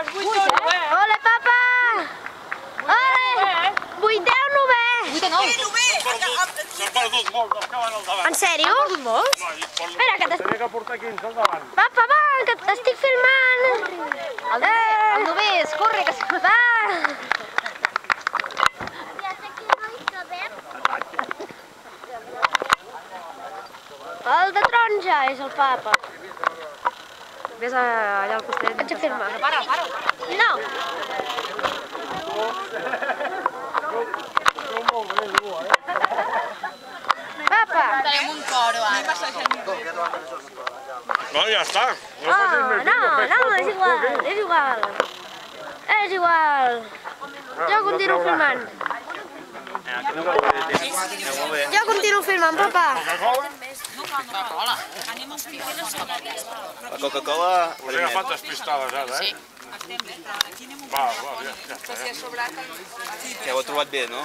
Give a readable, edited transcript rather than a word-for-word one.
Ole, papa! Ole! Vuitè o novè? S'han perdut molts, els que van al davant. En sèrio? No, Espera, que tenia que portar 15 al davant. Papa, va, que t'estic filmant! El novès, corre, que se... Va! El de taronja és el papa. Ves allà al costat. Vaig a filmar. Para. No! Papa! Tenim un coro, ara. No, ja està. No, és igual. És igual. Jo continuo filmant. Jo continuo filmant, papa. La Coca-Cola... Us he agafat despistades ara, eh? Va, ja. Que ho ha trobat bé, no?